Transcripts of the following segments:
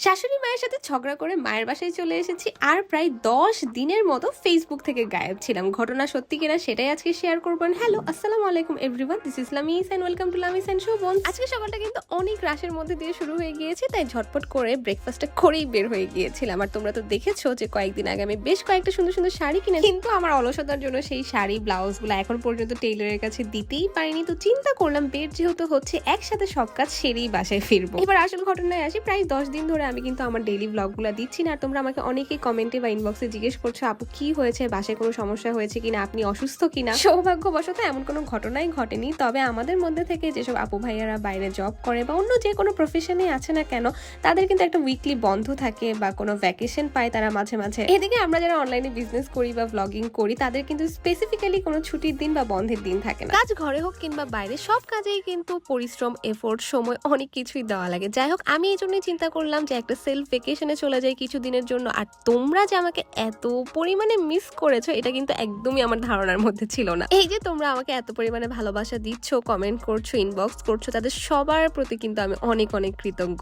শাশুড়ি মায়ের সাথে ঝগড়া করে মায়ের বাসায় চলে এসেছি আর প্রায় 10 দিনের মতো ফেসবুক থেকে গায়েব ছিলাম। ঘটনা সত্যি কিনা সেটাই আজকে শেয়ার করবেন। হ্যালো, আসসালামু আলাইকুম everyone, this is Lamis and welcome to Lamis and Shovon. আজকে সকালটা কিন্তু অনেক রাশের মধ্যে দিয়ে শুরু হয়ে গিয়েছে, তাই ঝটপট করে ব্রেকফাস্টটা করেই বের হয়ে গিয়েছিলাম। আর তোমরা তো দেখেছো যে কয়েকদিন আগে আমি বেশ কয়েকটা সুন্দর সুন্দর শাড়ি কিনে, কিন্তু আমার অলসতার জন্য সেই শাড়ি ব্লাউজগুলো এখন পর্যন্ত টেইলরের কাছে দিতেই পারিনি। তো চিন্তা করলাম বের যেহেতু হচ্ছে একসাথে সব কাজ সেরেই বাসায় ফিরবো। এবার আসল ঘটনায় আসি, প্রায় 10 দিন ধরে আমি কিন্তু আমার ডেইলি ব্লগগুলো দিচ্ছি না। আর তোমরা আমাকে অনেকেই কমেন্টে বা ইনবক্সে জিজ্ঞেস করছো আপু কি হয়েছে, বাসায় কোনো সমস্যা হয়েছে কিনা, আপনি অসুস্থ কিনা। সৌভাগ্যবশত এমন কোনো ঘটনাই ঘটেনি, তবে আমাদের মধ্যে থেকে যেসব আপু ভাইয়ারা বাইরে জব করে বা অন্য যে কোনো প্রফেশনে আছে না কেন, তাদের কিন্তু একটা উইকলি বন্ধ থাকে বা কোনো ভ্যাকেশন পায় তারা মাঝে মাঝে। এদিকে আমরা যারা অনলাইনে বিজনেস করি বা ব্লগিং করি তাদের কিন্তু স্পেসিফিক্যালি কোনো ছুটির দিন বা বন্ধের দিন থাকে না। কাজ ঘরে হোক কিংবা বাইরে, সব কাজেই কিন্তু পরিশ্রম, এফোর্ট, সময় অনেক কিছুই দেওয়া লাগে। যাই হোক, আমি এই জন্যই চিন্তা করলাম যে একটা সেলফ ভ্যাকেশনে চলে যাই কিছুদিনের জন্য। আর তোমরা যে আমাকে এত পরিমাণে মিস করেছো এটা কিন্তু একদমই আমার ধারণার মধ্যে ছিল না। এই যে তোমরা আমাকে এত পরিমাণে ভালোবাসা দিচ্ছ, কমেন্ট করছো, ইনবক্স করছো, তাদের সবার প্রতি কিন্তু আমি অনেক অনেক কৃতজ্ঞ।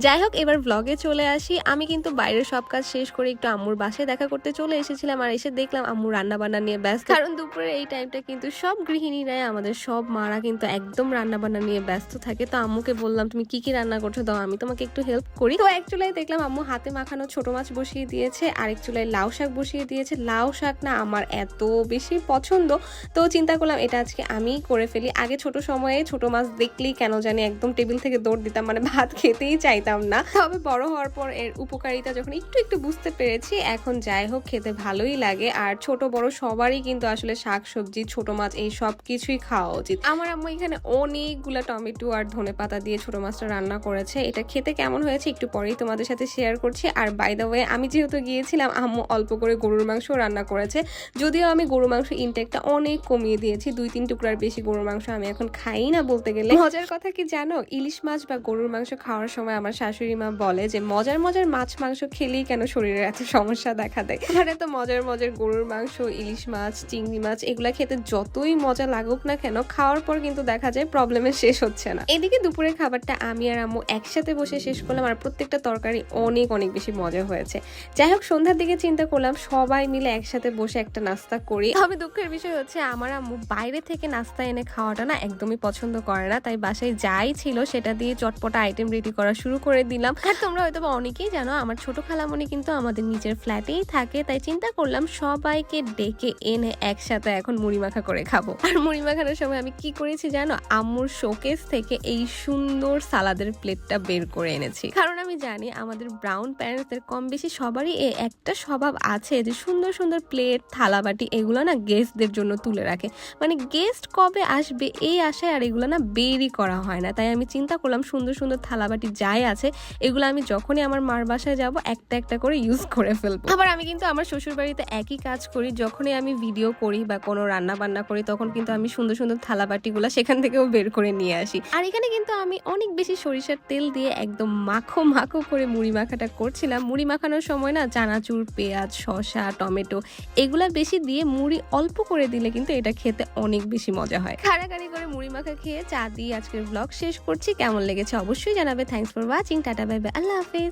যাই হোক, এবার ব্লগে চলে আসি। আমি কিন্তু বাইরের সব কাজ শেষ করে একটু আম্মুর বাসায় দেখা করতে চলে এসেছিলাম। আর এসে দেখলাম আম্মু রান্না বান্না নিয়ে ব্যস্ত, কারণ দুপুরে এই টাইমটা কিন্তু সব গৃহিণীরাই, আমাদের সব মারা কিন্তু একদম রান্না বান্না নিয়ে ব্যস্ত থাকে। তো আম্মুকে বললাম তুমি কি কি রান্না করছো, দাও আমি তোমাকে একটু হেল্প করি। তো এক চুলায় দেখলাম আম্মু হাতে মাখানো ছোট মাছ বসিয়ে দিয়েছে, আরেক চুলায় লাউ শাক বসিয়ে দিয়েছে। লাউ শাক না আমার এত বেশি পছন্দ, তো চিন্তা করলাম এটা আজকে আমিই করে ফেলি। আগে ছোট সময়ে ছোট মাছ দেখলেই কেন জানি একদম টেবিল থেকে দৌড় দিতাম, মানে ভাত খেতেই চাইতাম না। তবে বড় হওয়ার পর এর উপকারিতা যখন একটু একটু বুঝতে পেরেছি, এখন যাই হোক খেতে ভালোই লাগে। আর ছোট বড় সবারই কিন্তু আসলে শাক সবজি, ছোট মাছ এই সব কিছুই খাওয়া উচিত। আমার আম্মু এখানে অনেকগুলা টমেটো আর ধনেপাতা দিয়ে ছোট মাছটা রান্না করেছে। এটা খেতে কেমন হয়েছে একটু পরেই তোমাদের সাথে শেয়ার করছি। আর বাই দ্য ওয়ে, আমি যেহেতু গিয়েছিলাম আম্মু অল্প করে গরুর মাংস রান্না করেছে, যদিও আমি গরুর মাংস ইনটেকটা অনেক কমিয়ে দিয়েছি। 2-3 টুকরার বেশি গরুর মাংস আমি এখন খাই না বলতে গেলে। মজার কথা কি জানো, ইলিশ মাছ বা গরুর মাংস খাওয়ার সময় আমার শাশুড়ি মা বলে যে মজার মজার মাছ মাংস খেলেই কেন শরীরে এত সমস্যা দেখা দেয়। আর এত মজার মজার গরুর মাংস, ইলিশ মাছ, চিংড়ি মাছ এগুলা খেতে যতই মজা লাগুক না কেন, খাওয়ার পর কিন্তু দেখা যায় প্রবলেমের শেষ হচ্ছে না। এদিকে দুপুরের খাবারটা আমি আর আম্মু একসাথে বসে শেষ করলাম, আর প্রত্যেকটা তরকারি অনেক অনেক বেশি মজা হয়েছে। যাই হোক, সন্ধ্যার দিকে চিন্তা করলাম সবাই মিলে একসাথে বসে একটা নাস্তা করি। তবে দুঃখের বিষয় হচ্ছে আমার আম্মু বাইরে থেকে নাস্তা এনে খাওয়াটা না একদমই পছন্দ করে না, তাই বাসায় যাই ছিল সেটা দিয়ে চটপটা আইটেম রেডি করা শুরু করে দিলাম। আর তোমরা হয়তো অনেকেই জানো আমার ছোট খালামণি কিন্তু আমাদের নিচের ফ্ল্যাটেই থাকে, তাই চিন্তা করলাম সবাইকে ডেকে এনে একসাথে এখন মুড়ি মাখা করে খাবো। আর মুড়ি মাখানোর সময় আমি কি করেছি জানো, আম্মুর শোকেস থেকে এই সুন্দর সালাদের প্লেটটা বের করে এনেছি। কারণ আমি জানি আমাদের ব্রাউন প্যারেন্টসদের কম বেশি সবারই একটা স্বভাব আছে যে সুন্দর সুন্দর প্লেট, থালাবাটি এগুলো না গেস্টদের জন্য তুলে রাখে। মানে গেস্ট কবে আসবে এই আশায় আর এগুলো না বেরই করা হয় না। তাই আমি চিন্তা করলাম সুন্দর সুন্দর থালাবাটি যাই আছে এগুলো আমি যখনই আমার মার বাসায় যাব একটা একটা করে ইউজ করে ফেলবো। আবার আমি কিন্তু আমার শ্বশুর বাড়িতে একই কাজ করি, যখনই আমি ভিডিও করি বা কোনো রান্না বান্না করি তখন কিন্তু আমি সুন্দর সুন্দর থালাবাটিগুলো সেখান থেকেও বের করে নিয়ে আসি। আর এখানে কিন্তু আমি অনেক বেশি সরিষার তেল দিয়ে একদম মাখো মাখো করে মুড়ি মাখাটা করছিলাম। মুড়ি মাখানোর সময় না চানাচুর, পেঁয়াজ, শসা, টমেটো এগুলা বেশি দিয়ে মুড়ি অল্প করে দিলে কিন্তু এটা খেতে অনেক বেশি মজা হয়। খাড়াখাড়ি করে মুড়ি মাখা খেয়ে চা দিয়ে আজকের ব্লগ শেষ করছি। কেমন লেগেছে অবশ্যই জানাবে। Thanks for watching. Tata, bye bye, আল্লাহ হাফেজ।